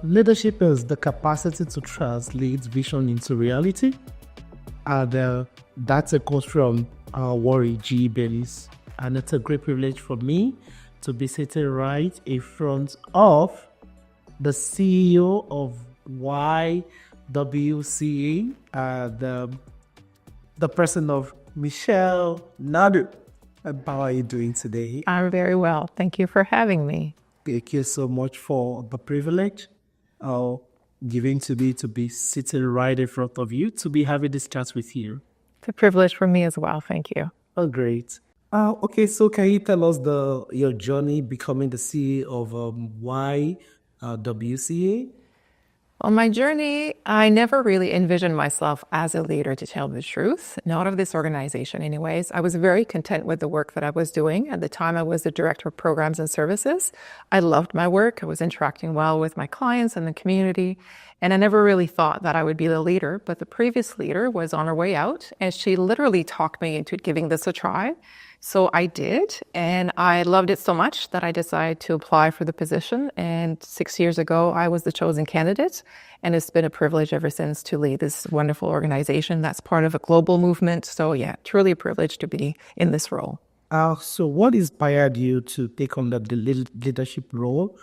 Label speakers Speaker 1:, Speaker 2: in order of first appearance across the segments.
Speaker 1: Leadership is the capacity to translate vision into reality. And that's a quote from Warren G. Bellis. And it's a great privilege for me to be sitting right in front of the CEO of YWCA, the person of Michèle Nadeau. How are you doing today?
Speaker 2: I'm very well. Thank you for having me.
Speaker 1: Thank you so much for the privilege given to me to be sitting right in front of you, to be having this chat with you.
Speaker 2: It's a privilege for me as well. Thank you.
Speaker 1: Oh, great. Okay, so can you tell us your journey becoming the CEO of YWCA?
Speaker 2: Well, my journey, I never really envisioned myself as a leader, to tell the truth, not of this organization anyways. I was very content with the work that I was doing. At the time, I was the director of programs and services. I loved my work. I was interacting well with my clients and the community. And I never really thought that I would be the leader, but the previous leader was on her way out and she literally talked me into giving this a try. So I did, and I loved it so much that I decided to apply for the position. And 6 years ago, I was the chosen candidate. And it's been a privilege ever since to lead this wonderful organization that's part of a global movement. So yeah, truly a privilege to be in this role.
Speaker 1: So what inspired you to take on the leadership role,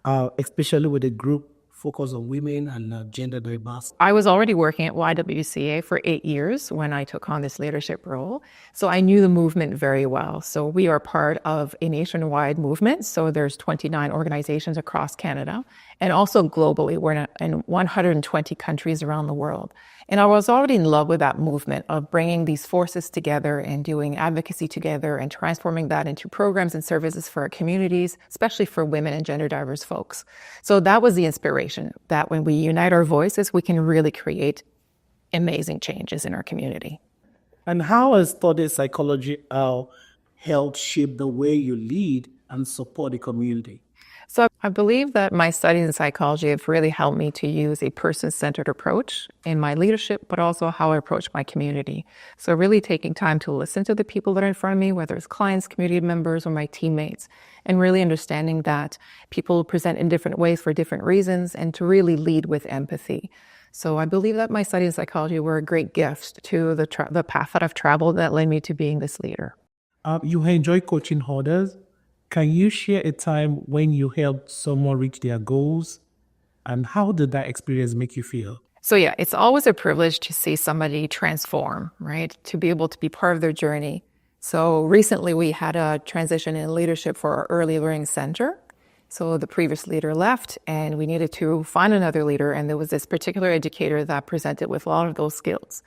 Speaker 1: especially with a group focused on women and gender diversity?
Speaker 2: I was already working at YWCA for 8 years when I took on this leadership role. So I knew the movement very well. So we are part of a nationwide movement. So there's 29 organizations across Canada and also globally. We're in 120 countries around the world. And I was already in love with that movement of bringing these forces together and doing advocacy together and transforming that into programs and services for our communities, especially for women and gender diverse folks. So that was the inspiration, that when we unite our voices, we can really create amazing changes in our community.
Speaker 1: And how has study psychology helped shape the way you lead and support the community?
Speaker 2: So I believe that my studies in psychology have really helped me to use a person-centered approach in my leadership, but also how I approach my community. So really taking time to listen to the people that are in front of me, whether it's clients, community members, or my teammates, and really understanding that people present in different ways for different reasons, and to really lead with empathy. So I believe that my studies in psychology were a great gift to the path that I've traveled that led me to being this leader.
Speaker 1: You enjoy coaching others. Can you share a time when you helped someone reach their goals? And how did that experience make you feel?
Speaker 2: So yeah, it's always a privilege to see somebody transform, right? To be able to be part of their journey. So recently we had a transition in leadership for our early learning center. So the previous leader left and we needed to find another leader. And there was this particular educator that presented with a lot of those skills.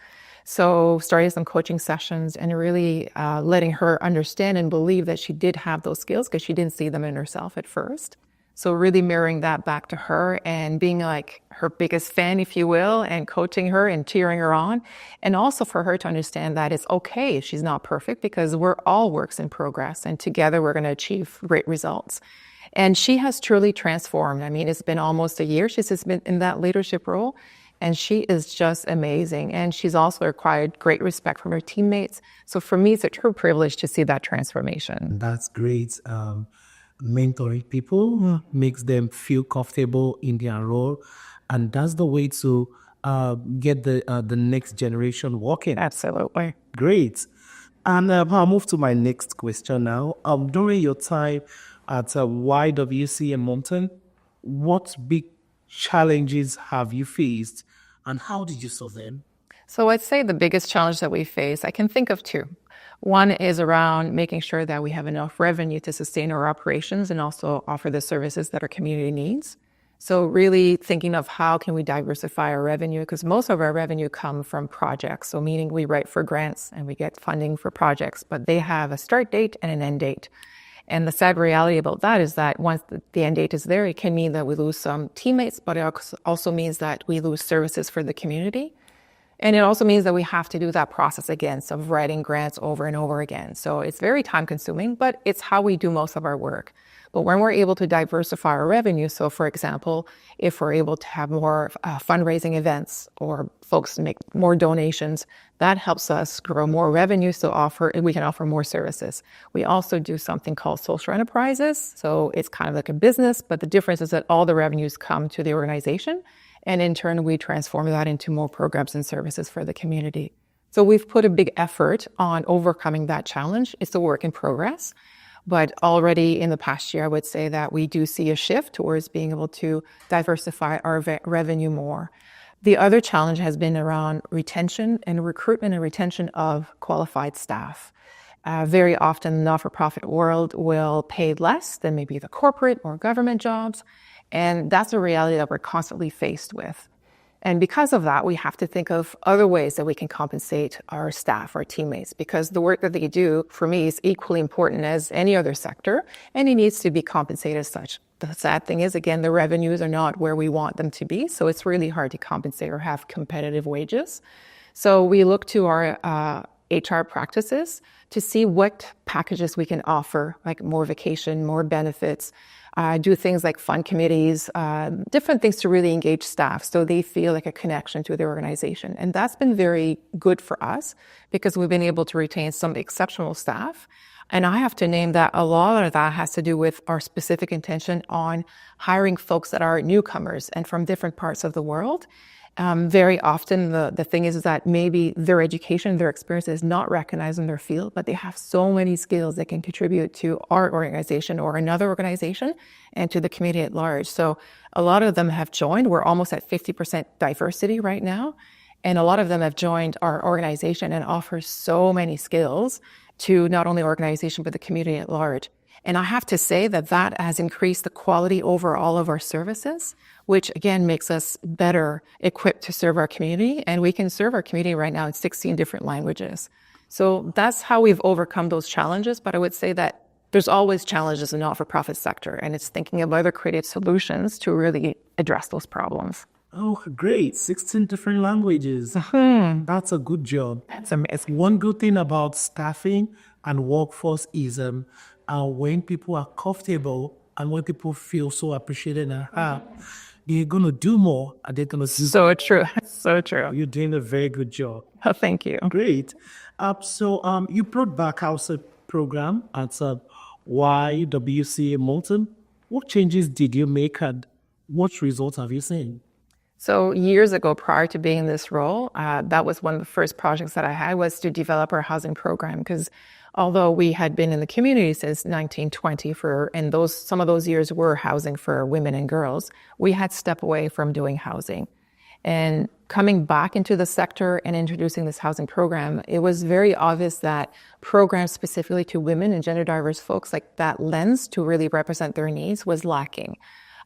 Speaker 2: So started some coaching sessions and really letting her understand and believe that she did have those skills because she didn't see them in herself at first. So really mirroring that back to her and being like her biggest fan, if you will, and coaching her and cheering her on. And also for her to understand that it's okay if she's not perfect because we're all works in progress and together we're going to achieve great results. And she has truly transformed. I mean, it's been almost a year she's just been in that leadership role. And she is just amazing. And she's also acquired great respect from her teammates. So for me, it's a true privilege to see that transformation.
Speaker 1: That's great. Mentoring people makes them feel comfortable in their role. And that's the way to get the next generation working.
Speaker 2: Absolutely.
Speaker 1: Great. And I'll move to my next question now. During your time at YWCA Moncton, what big challenges have you faced and how did you solve them?
Speaker 2: So I'd say the biggest challenge that we face, I can think of two. One is around making sure that we have enough revenue to sustain our operations and also offer the services that our community needs. So really thinking of how can we diversify our revenue, because most of our revenue come from projects. So meaning we write for grants and we get funding for projects, but they have a start date and an end date. And the sad reality about that is that once the end date is there, it can mean that we lose some teammates, but it also means that we lose services for the community. And it also means that we have to do that process again, so of writing grants over and over again. So it's very time consuming, but it's how we do most of our work. But when we're able to diversify our revenue, so for example, if we're able to have more fundraising events or folks make more donations, that helps us grow more revenue, so we can offer more services. We also do something called social enterprises. So it's kind of like a business, but the difference is that all the revenues come to the organization. And in turn, we transform that into more programs and services for the community. So we've put a big effort on overcoming that challenge. It's a work in progress. But already in the past year, I would say that we do see a shift towards being able to diversify our revenue more. The other challenge has been around retention and recruitment and retention of qualified staff. Very often the not-for-profit world will pay less than maybe the corporate or government jobs. And that's a reality that we're constantly faced with. And because of that, we have to think of other ways that we can compensate our staff, our teammates, because the work that they do, for me, is equally important as any other sector, and it needs to be compensated as such. The sad thing is, again, the revenues are not where we want them to be, so it's really hard to compensate or have competitive wages. So we look to our HR practices to see what packages we can offer, like more vacation, more benefits, do things like fund committees, different things to really engage staff so they feel like a connection to the organization. And that's been very good for us because we've been able to retain some exceptional staff. And I have to name that a lot of that has to do with our specific intention on hiring folks that are newcomers and from different parts of the world. Very often the thing is that maybe their education, their experience is not recognized in their field, but they have so many skills that can contribute to our organization or another organization and to the community at large. So a lot of them have joined. We're almost at 50% diversity right now. And a lot of them have joined our organization and offer so many skills to not only organization, but the community at large. And I have to say that that has increased the quality over all of our services, which again makes us better equipped to serve our community. And we can serve our community right now in 16 different languages. So that's how we've overcome those challenges. But I would say that there's always challenges in the not-for-profit sector, and it's thinking of other creative solutions to really address those problems.
Speaker 1: Oh, great. 16 different languages. That's a good job.
Speaker 2: That's amazing.
Speaker 1: One good thing about staffing and workforce is when people are comfortable and when people feel so appreciated and happy, they're going to do more and they're going to...
Speaker 2: So true. So true.
Speaker 1: You're doing a very good job.
Speaker 2: Oh, thank you.
Speaker 1: Great. So you brought back our program at YWCA Moncton. What changes did you make and what results have you seen?
Speaker 2: So years ago, prior to being in this role, that was one of the first projects that I had was to develop our housing program. Because although we had been in the community since 1920 and some of those years were housing for women and girls, we had stepped away from doing housing. And coming back into the sector and introducing this housing program, it was very obvious that programs specifically to women and gender diverse folks, like that lens to really represent their needs, was lacking.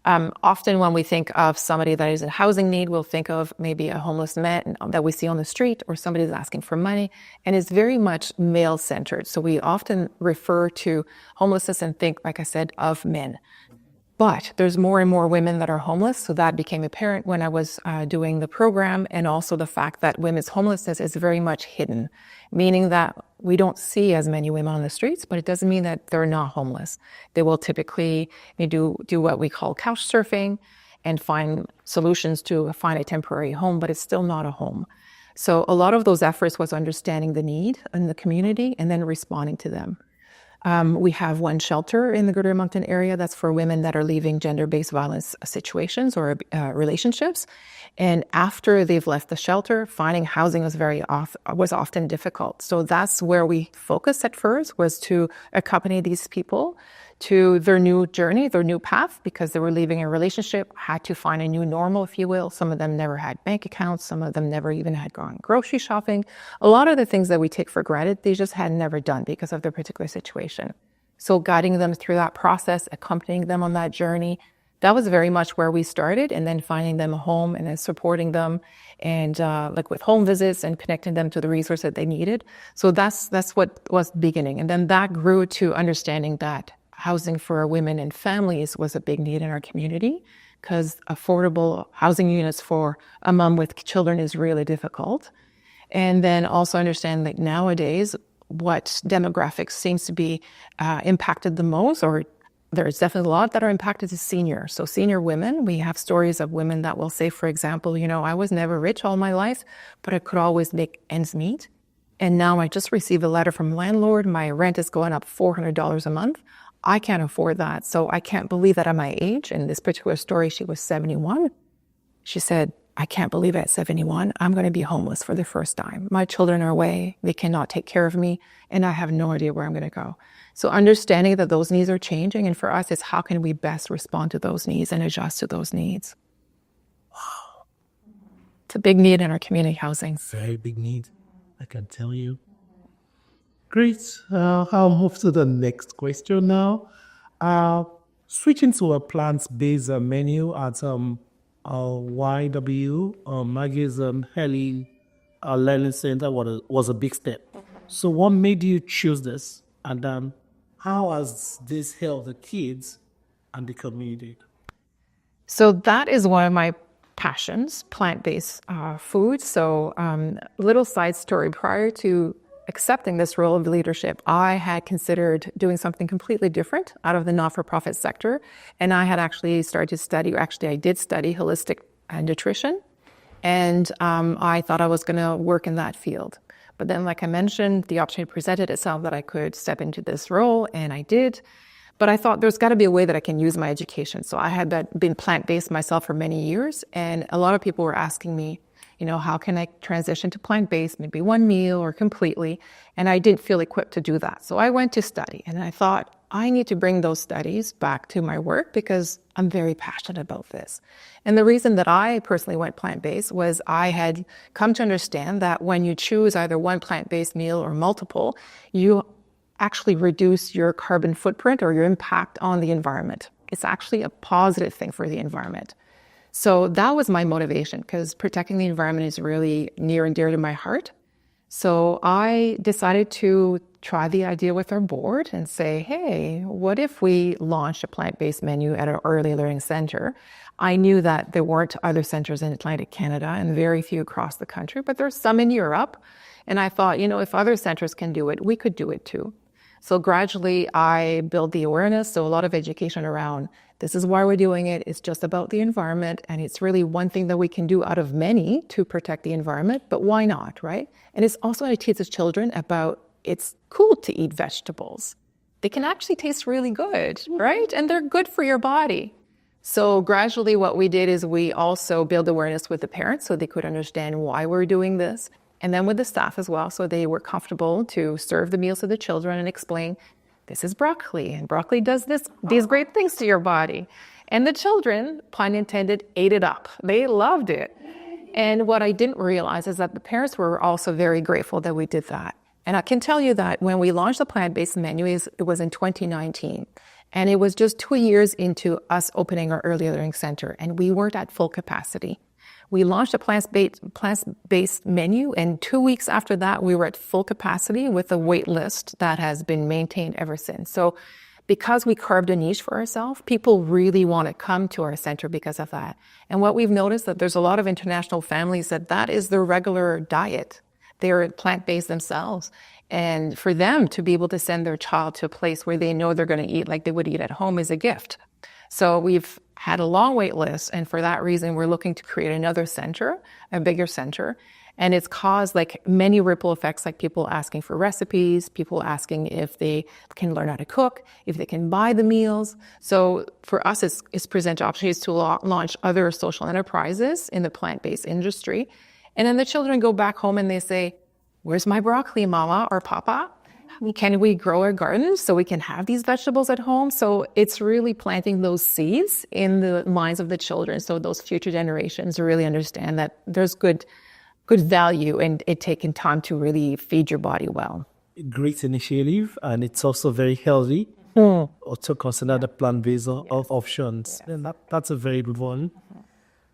Speaker 2: Often when we think of somebody that is in housing need, we'll think of maybe a homeless man that we see on the street or somebody that's asking for money, and it's very much male-centered. So we often refer to homelessness and think, like I said, of men. But there's more and more women that are homeless, so that became apparent when I was doing the program, and also the fact that women's homelessness is very much hidden, meaning that we don't see as many women on the streets, but it doesn't mean that they're not homeless. They will typically do what we call couch surfing and find solutions to find a temporary home, but it's still not a home. So a lot of those efforts was understanding the need in the community and then responding to them. We have one shelter in the Greater Moncton area that's for women that are leaving gender-based violence situations or relationships. And after they've left the shelter, finding housing was often difficult. So that's where we focused at first, was to accompany these people to their new journey, their new path, because they were leaving a relationship, had to find a new normal, if you will. Some of them never had bank accounts. Some of them never even had gone grocery shopping. A lot of the things that we take for granted, they just had never done because of their particular situation. So guiding them through that process, accompanying them on that journey, that was very much where we started, and then finding them a home and then supporting them and like with home visits and connecting them to the resource that they needed. So that's what was beginning. And then that grew to understanding that housing for women and families was a big need in our community, because affordable housing units for a mom with children is really difficult. And then also understand that nowadays what demographics seems to be impacted the most or there's definitely a lot that are impacted to seniors. So senior women, we have stories of women that will say, for example, I was never rich all my life, but I could always make ends meet. And now I just received a letter from landlord. My rent is going up $400 a month. I can't afford that. So I can't believe that at my age. In this particular story, she was 71. She said, I can't believe at 71, I'm going to be homeless for the first time. My children are away. They cannot take care of me. And I have no idea where I'm going to go. So understanding that those needs are changing. And for us, is how can we best respond to those needs and adjust to those needs? Wow. It's a big need in our community housing.
Speaker 1: Very big need, I can tell you. Great. I'll move to the next question now. Switching to a plant-based menu at YW Maggie's Heli Learning Center was a big step. So what made you choose this? And how has this helped the kids and the community?
Speaker 2: So that is one of my passions, plant-based food. So little side story, prior to accepting this role of leadership, I had considered doing something completely different out of the not-for-profit sector. And I had actually started to study, I did study holistic nutrition. And I thought I was going to work in that field. But then, like I mentioned, the opportunity presented itself that I could step into this role, and I did. But I thought there's got to be a way that I can use my education. So I had been plant-based myself for many years, and a lot of people were asking me, how can I transition to plant-based, maybe one meal or completely? And I didn't feel equipped to do that. So I went to study, and I thought, I need to bring those studies back to my work because I'm very passionate about this. And the reason that I personally went plant-based was I had come to understand that when you choose either one plant-based meal or multiple, you actually reduce your carbon footprint or your impact on the environment. It's actually a positive thing for the environment. So that was my motivation, because protecting the environment is really near and dear to my heart. So I decided to try the idea with our board and say, hey, what if we launched a plant-based menu at our early learning center? I knew that there weren't other centers in Atlantic Canada and very few across the country, but there's some in Europe. And I thought, if other centers can do it, we could do it too. So gradually I built the awareness. So a lot of education around this is why we're doing it. It's just about the environment. And it's really one thing that we can do out of many to protect the environment, but why not, right? And it's also going to teach the children about it's cool to eat vegetables. They can actually taste really good, right? And they're good for your body. So gradually what we did is we also build awareness with the parents so they could understand why we're doing this. And then with the staff as well, so they were comfortable to serve the meals to the children and explain, this is broccoli, and broccoli does these great things to your body. And the children, pun intended, ate it up. They loved it. And what I didn't realize is that the parents were also very grateful that we did that. And I can tell you that when we launched the plant-based menu, it was in 2019. And it was just 2 years into us opening our early learning center, and we weren't at full capacity. We launched a plant-based menu, and 2 weeks after that, we were at full capacity with a wait list that has been maintained ever since. So because we carved a niche for ourselves, people really want to come to our center because of that. And what we've noticed that there's a lot of international families that is their regular diet. They're plant-based themselves. And for them to be able to send their child to a place where they know they're going to eat like they would eat at home is a gift. So we've had a long wait list, and for that reason, we're looking to create another center, a bigger center. And it's caused many ripple effects, like people asking for recipes, people asking if they can learn how to cook, if they can buy the meals. So for us, it's present opportunities to launch other social enterprises in the plant-based industry. And then the children go back home and they say, where's my broccoli, mama or papa? Can we grow our gardens so we can have these vegetables at home? So it's really planting those seeds in the minds of the children so those future generations really understand that there's good value in it taking time to really feed your body well.
Speaker 1: Great initiative, and it's also very healthy to consider the plant-based options. And that's a very good one.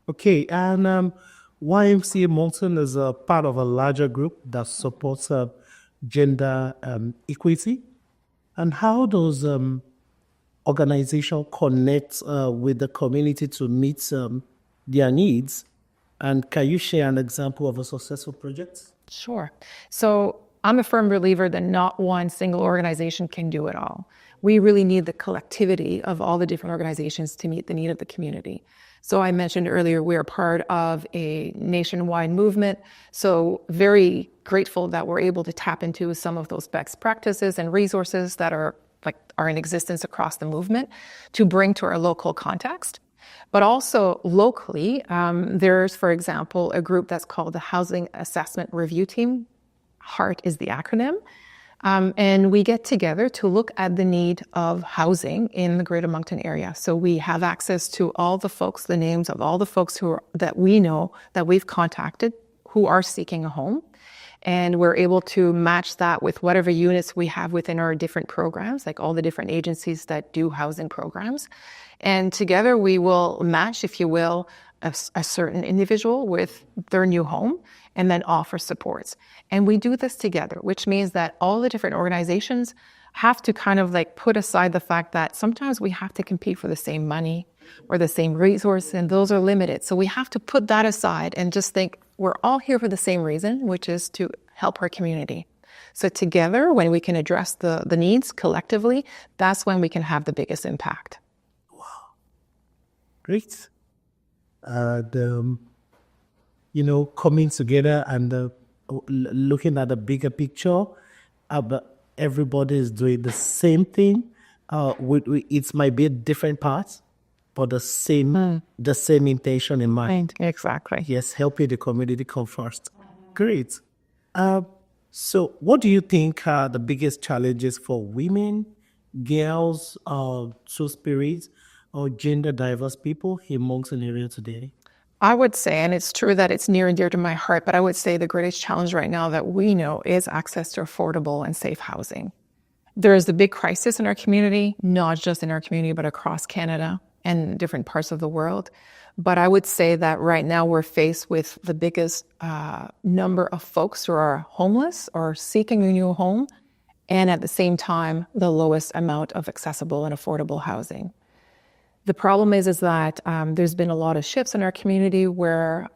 Speaker 1: Okay, and YWCA Moncton is a part of a larger group that supports gender equity. And how does organization connect with the community to meet their needs? And can you share an example of a successful project?
Speaker 2: Sure. So I'm a firm believer that not one single organization can do it all. We really need the collectivity of all the different organizations to meet the need of the community. So I mentioned earlier, we are part of a nationwide movement. So very grateful that we're able to tap into some of those best practices and resources that are in existence across the movement to bring to our local context. But also locally, there's, for example, a group that's called the Housing Assessment Review Team. HEART is the acronym. And we get together to look at the need of housing in the Greater Moncton area. So we have access to all the folks, the names of all the folks that we know that we've contacted who are seeking a home. And we're able to match that with whatever units we have within our different programs, like all the different agencies that do housing programs. And together we will match, if you will, a certain individual with their new home and then offer supports. And we do this together, which means that all the different organizations have to kind of put aside the fact that sometimes we have to compete for the same money or the same resource, and those are limited. So we have to put that aside and just think we're all here for the same reason, which is to help our community. So together, when we can address the needs collectively, that's when we can have the biggest impact.
Speaker 1: Wow. Great. Coming together and looking at the bigger picture, but everybody is doing the same thing. It might be different parts, but the same intention in mind.
Speaker 2: Exactly.
Speaker 1: Yes, helping the community come first. Great. So what do you think are the biggest challenges for women, girls, two-spirit, or gender diverse people in Moncton area today?
Speaker 2: I would say, and it's true that it's near and dear to my heart, but I would say the greatest challenge right now that we know is access to affordable and safe housing. There is a big crisis in our community, not just in our community, but across Canada and different parts of the world. But I would say that right now we're faced with the biggest number of folks who are homeless or seeking a new home, and at the same time, the lowest amount of accessible and affordable housing. The problem is that there's been a lot of shifts in our community where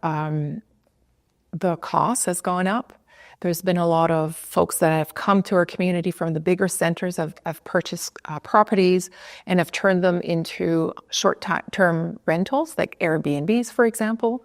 Speaker 2: the cost has gone up. There's been a lot of folks that have come to our community from the bigger centers, have purchased properties and have turned them into short-term rentals, like Airbnbs, for example.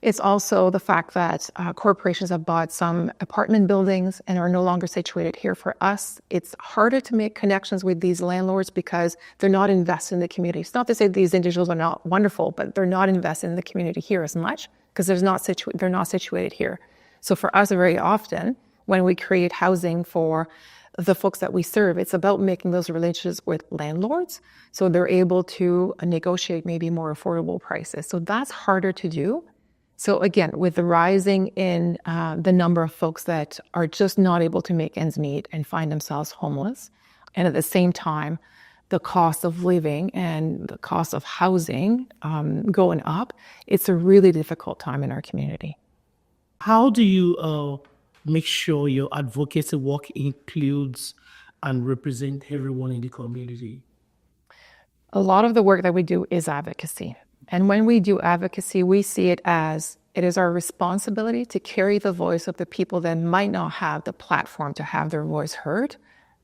Speaker 2: It's also the fact that corporations have bought some apartment buildings and are no longer situated here. For us, it's harder to make connections with these landlords because they're not invested in the community. It's not to say these individuals are not wonderful, but they're not invested in the community here as much because they're not situated here. So for us, very often, when we create housing for the folks that we serve, it's about making those relationships with landlords so they're able to negotiate maybe more affordable prices. So that's harder to do. So again, with the rising in the number of folks that are just not able to make ends meet and find themselves homeless, and at the same time, the cost of living and the cost of housing going up, it's a really difficult time in our community.
Speaker 1: How do you make sure your advocacy work includes and represents everyone in the community?
Speaker 2: A lot of the work that we do is advocacy. And when we do advocacy, we see it as it is our responsibility to carry the voice of the people that might not have the platform to have their voice heard,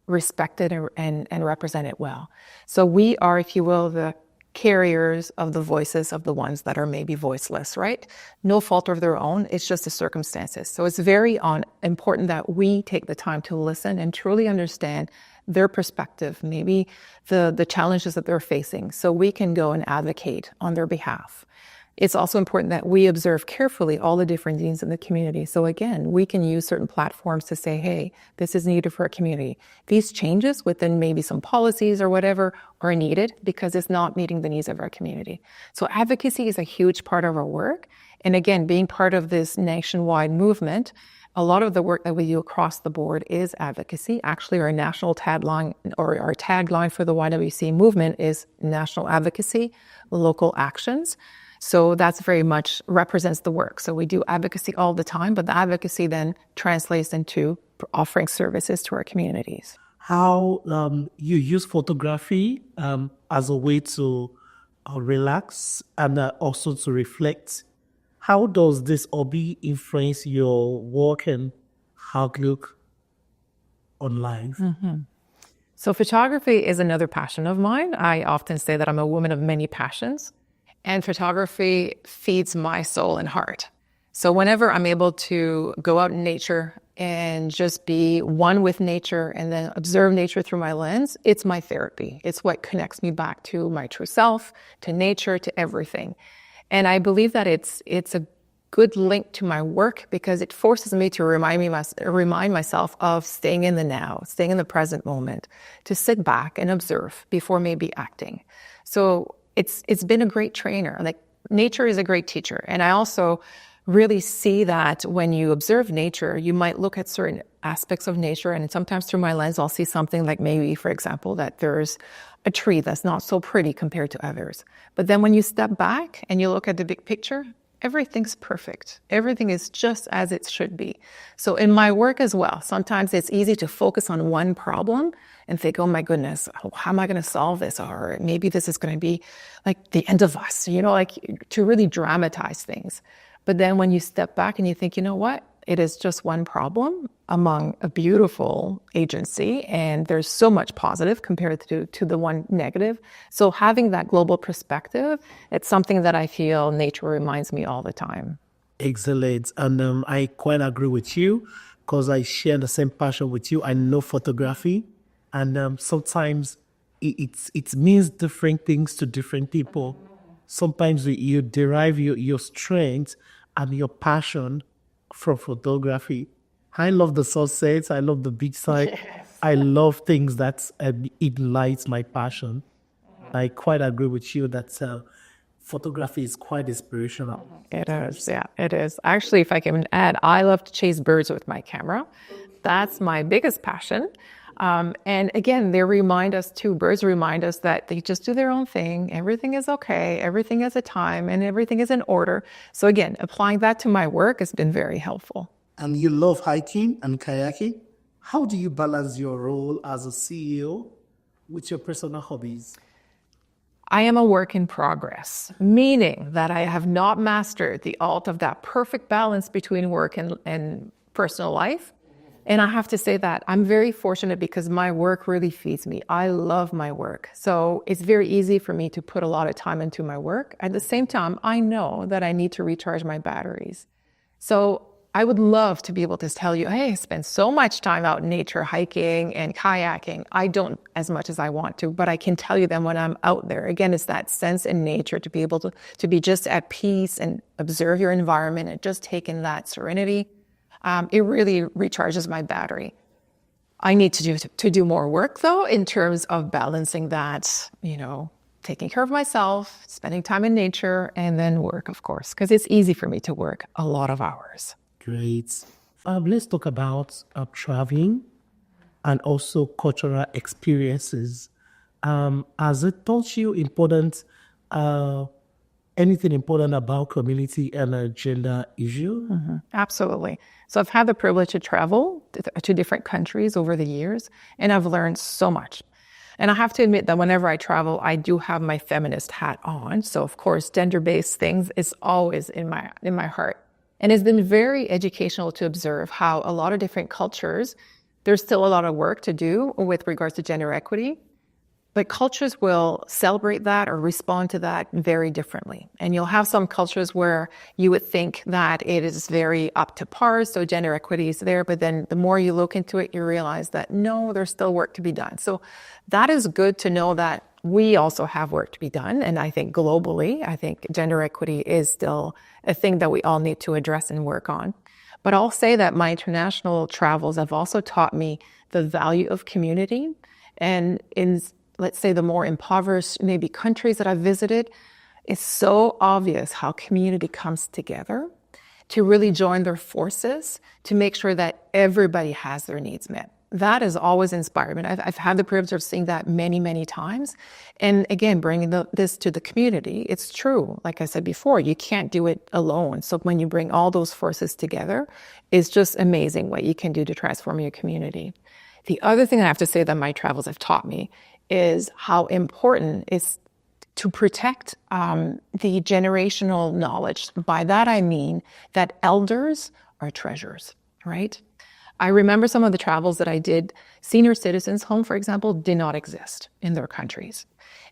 Speaker 2: respected, and represented well. So we are, if you will, the carriers of the voices of the ones that are maybe voiceless, right? No fault of their own, it's just the circumstances. So it's very important that we take the time to listen and truly understand their perspective, maybe the challenges that they're facing, so we can go and advocate on their behalf. It's also important that we observe carefully all the different needs in the community. So again, we can use certain platforms to say, hey, this is needed for our community. These changes within maybe some policies or whatever are needed because it's not meeting the needs of our community. So advocacy is a huge part of our work. And again, being part of this nationwide movement, a lot of the work that we do across the board is advocacy. Actually, our national tagline or our tagline for the YWCA movement is national advocacy, local actions. So that's very much represents the work. So we do advocacy all the time, but the advocacy then translates into offering services to our communities.
Speaker 1: How you use photography as a way to relax and also to reflect. How does this hobby influence your work and outlook? on life?
Speaker 2: So photography is another passion of mine. I often say that I'm a woman of many passions, and photography feeds my soul and heart. So whenever I'm able to go out in nature and just be one with nature and then observe nature through my lens, it's my therapy. It's what connects me back to my true self, to nature, to everything. And I believe that it's a good link to my work because it forces me to remind myself of staying in the now, staying in the present moment, to sit back and observe before maybe acting. So it's been a great trainer. Like, nature is a great teacher. And I also really see that when you observe nature, you might look at certain aspects of nature, and sometimes through my lens, I'll see something like maybe, for example, that there's a tree that's not so pretty compared to others. But then when you step back and you look at the big picture, everything's perfect. Everything is just as it should be. So in my work as well, sometimes it's easy to focus on one problem and think, oh my goodness, how am I going to solve this? Or maybe this is going to be like the end of us, like to really dramatize things. But then when you step back and you think, you know what? It is just one problem among a beautiful agency, and there's so much positive compared to the one negative. So having that global perspective, it's something that I feel nature reminds me all the time.
Speaker 1: Excellent. And I quite agree with you because I share the same passion with you. I love photography, and sometimes it means different things to different people. Sometimes you derive your strength and your passion from photography. I love the sunsets. I love the beach side. Yes. I love things that ignite my passion. I quite agree with you that photography is quite inspirational.
Speaker 2: It is, yeah, it is. Actually, if I can add, I love to chase birds with my camera. That's my biggest passion. And again, birds remind us that they just do their own thing. Everything is okay. Everything has a time and everything is in order. So again, applying that to my work has been very helpful.
Speaker 1: And you love hiking and kayaking. How do you balance your role as a CEO with your personal hobbies?
Speaker 2: I am a work in progress, meaning that I have not mastered the art of that perfect balance between work and personal life. And I have to say that I'm very fortunate because my work really feeds me. I love my work. So it's very easy for me to put a lot of time into my work. At the same time, I know that I need to recharge my batteries. So I would love to be able to tell you, hey, I spend so much time out in nature, hiking and kayaking. I don't as much as I want to, but I can tell you then when I'm out there, again, it's that sense in nature to be able to be just at peace and observe your environment and just take in that serenity. It really recharges my battery. I need to do more work, though, in terms of balancing that, taking care of myself, spending time in nature, and then work, of course, because it's easy for me to work a lot of hours.
Speaker 1: Great. Let's talk about traveling and also cultural experiences. Has it taught you anything important about community and gender issue?
Speaker 2: Mm-hmm. Absolutely. So I've had the privilege to travel to different countries over the years, and I've learned so much. And I have to admit that whenever I travel, I do have my feminist hat on. So of course, gender-based things is always in my heart. And it's been very educational to observe how a lot of different cultures, there's still a lot of work to do with regards to gender equity. But cultures will celebrate that or respond to that very differently. And you'll have some cultures where you would think that it is very up to par, so gender equity is there. But then the more you look into it, you realize that no, there's still work to be done. So that is good to know that we also have work to be done. And I think globally, gender equity is still a thing that we all need to address and work on. But I'll say that my international travels have also taught me the value of community. And in, let's say, the more impoverished maybe countries that I've visited, it's so obvious how community comes together to really join their forces to make sure that everybody has their needs met. That is always inspired me. I've had the privilege of seeing that many, many times. And again, bringing this to the community, it's true. Like I said before, you can't do it alone. So when you bring all those forces together, it's just amazing what you can do to transform your community. The other thing I have to say that my travels have taught me is how important it is to protect the generational knowledge. By that, I mean that elders are treasures, right? I remember some of the travels that I did. Senior citizens' home, for example, did not exist in their countries.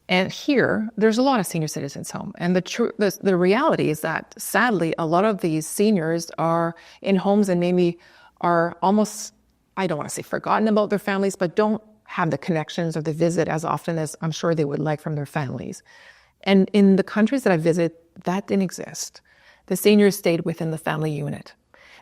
Speaker 2: And here, there's a lot of senior citizens' home. And the reality is that, sadly, a lot of these seniors are in homes and maybe are almost, I don't want to say forgotten about their families, but don't have the connections or the visit as often as I'm sure they would like from their families. And in the countries that I visit, that didn't exist. The seniors stayed within the family unit.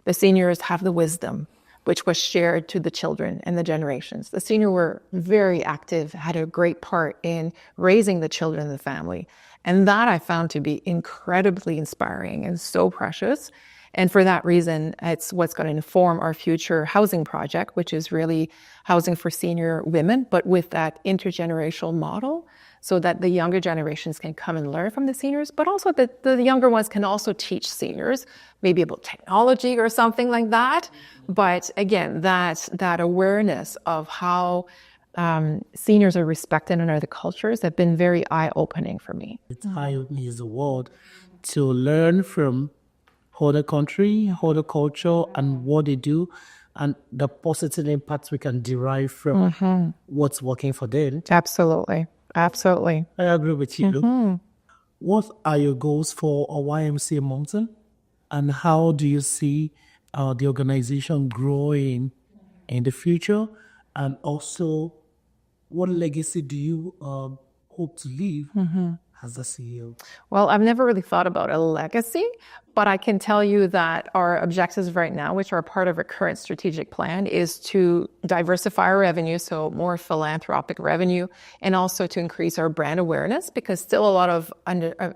Speaker 2: The seniors have the wisdom, which was shared to the children and the generations. The seniors were very active, had a great part in raising the children in the family. And that I found to be incredibly inspiring and so precious. And for that reason, it's what's going to inform our future housing project, which is really housing for senior women, but with that intergenerational model, so that the younger generations can come and learn from the seniors, but also that the younger ones can also teach seniors, maybe about technology or something like that. But again, that awareness of how seniors are respected in other cultures have been very eye-opening for me.
Speaker 1: It's eye-opening is the word, to learn from other country, other culture, and what they do, and the positive impacts we can derive from what's working for them.
Speaker 2: Absolutely. Absolutely.
Speaker 1: I agree with you. What are your goals for YWCA Moncton, and how do you see the organization growing in the future? And also, what legacy do you hope to leave as the CEO?
Speaker 2: Well, I've never really thought about a legacy, but I can tell you that our objectives right now, which are part of our current strategic plan, is to diversify our revenue, so more philanthropic revenue, and also to increase our brand awareness, because still a lot of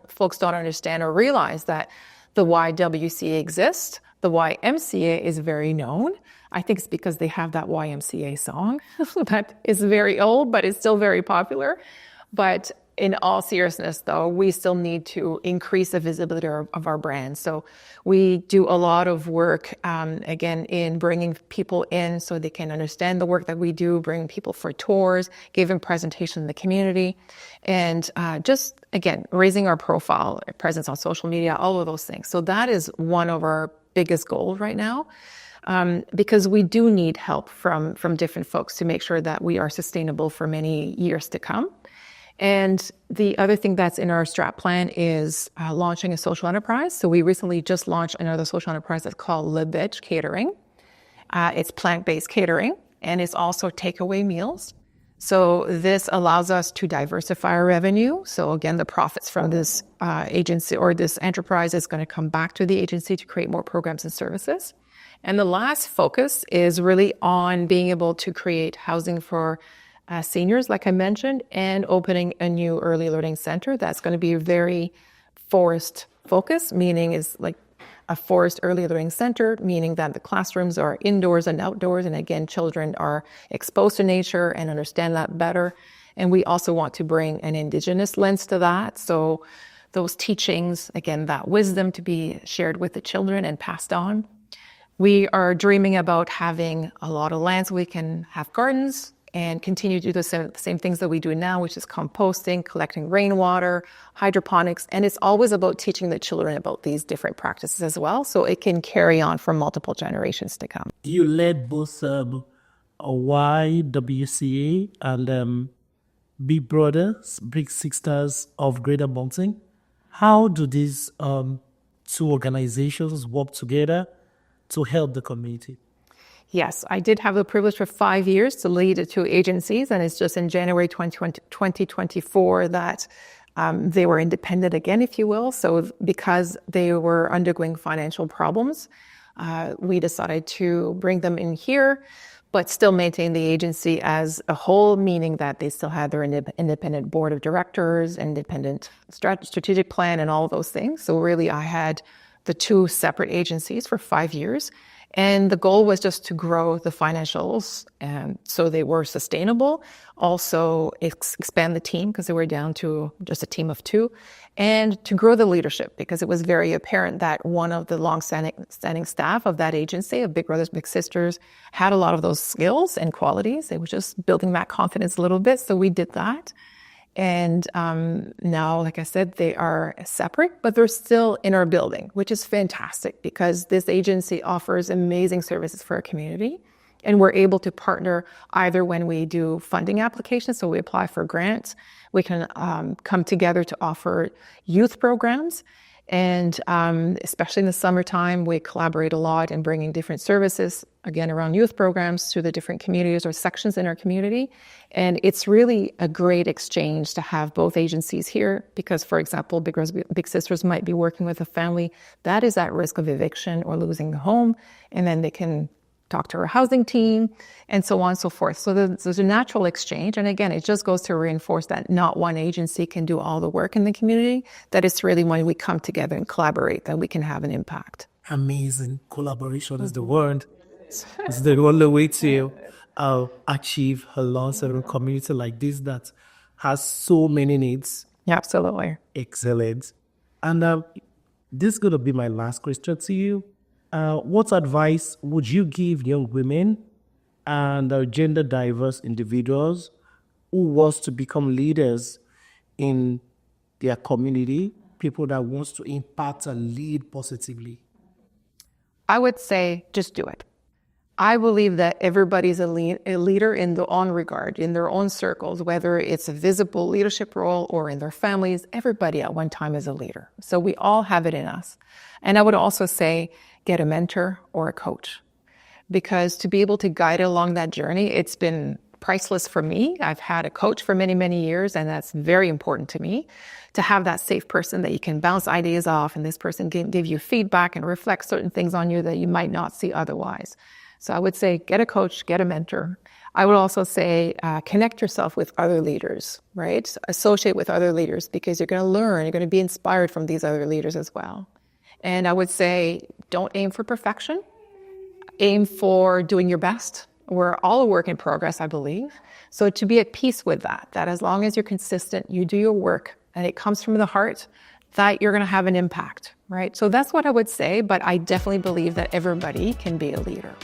Speaker 2: folks don't understand or realize that the YWCA exists. The YMCA is very known. I think it's because they have that YMCA song that is very old, but it's still very popular. But in all seriousness, though, we still need to increase the visibility of our brand. So we do a lot of work, again, in bringing people in so they can understand the work that we do, bringing people for tours, giving presentations in the community, and just, again, raising our profile, presence on social media, all of those things. So that is one of our biggest goals right now, because we do need help from different folks to make sure that we are sustainable for many years to come. And the other thing that's in our strat plan is launching a social enterprise. So we recently just launched another social enterprise that's called Le Veg Catering. It's plant-based catering, and it's also takeaway meals. So this allows us to diversify our revenue. So again, the profits from this agency or this enterprise is going to come back to the agency to create more programs and services. And the last focus is really on being able to create housing for seniors, like I mentioned, and opening a new early learning center that's going to be very forest focused, meaning is like a forest early learning center, meaning that the classrooms are indoors and outdoors. And again, children are exposed to nature and understand that better. And we also want to bring an Indigenous lens to that. So those teachings, again, that wisdom to be shared with the children and passed on. We are dreaming about having a lot of land so we can have gardens and continue to do the same things that we do now, which is composting, collecting rainwater, hydroponics. And it's always about teaching the children about these different practices as well, so it can carry on for multiple generations to come.
Speaker 1: You led both YWCA and Big Brothers, Big Sisters of Greater Moncton. How do these two organizations work together to help the community?
Speaker 2: Yes, I did have the privilege for 5 years to lead the two agencies, and it's just in January 2024 that they were independent again, if you will. So because they were undergoing financial problems, we decided to bring them in here, but still maintain the agency as a whole, meaning that they still had their independent board of directors, independent strategic plan, and all of those things. So really, I had the two separate agencies for 5 years. And the goal was just to grow the financials, and so they were sustainable. Also expand the team, because they were down to just a team of 2, and to grow the leadership, because it was very apparent that one of the long-standing staff of that agency, of Big Brothers Big Sisters, had a lot of those skills and qualities. They were just building that confidence a little bit, so we did that. And now, like I said, they are separate, but they're still in our building, which is fantastic, because this agency offers amazing services for our community. And we're able to partner either when we do funding applications, so we apply for grants, we can come together to offer youth programs. And especially in the summertime, we collaborate a lot in bringing different services, again, around youth programs to the different communities or sections in our community. And it's really a great exchange to have both agencies here because, for example, Big Sisters might be working with a family that is at risk of eviction or losing the home, and then they can talk to our housing team, and so on and so forth. So there's a natural exchange. And again, it just goes to reinforce that not one agency can do all the work in the community, that it's really when we come together and collaborate that we can have an impact.
Speaker 1: Amazing. Collaboration is the word. It's the only way to achieve a long-serving community like this that has so many needs.
Speaker 2: Yeah, absolutely.
Speaker 1: Excellent. And this is going to be my last question to you. What advice would you give young women and gender diverse individuals who wants to become leaders in their community, people that wants to impact and lead positively?
Speaker 2: I would say just do it. I believe that everybody's a leader in their own regard, in their own circles, whether it's a visible leadership role or in their families. Everybody at one time is a leader. So we all have it in us. And I would also say, get a mentor or a coach, because to be able to guide along that journey, it's been priceless for me. I've had a coach for many, many years, and that's very important to me, to have that safe person that you can bounce ideas off, and this person can give you feedback and reflect certain things on you that you might not see otherwise. So I would say, get a coach, get a mentor. I would also say, connect yourself with other leaders, right? Associate with other leaders, because you're going to learn, you're going to be inspired from these other leaders as well. And I would say, don't aim for perfection. Aim for doing your best. We're all a work in progress, I believe. So to be at peace with that as long as you're consistent, you do your work, and it comes from the heart, that you're going to have an impact, right? So that's what I would say, but I definitely believe that everybody can be a leader.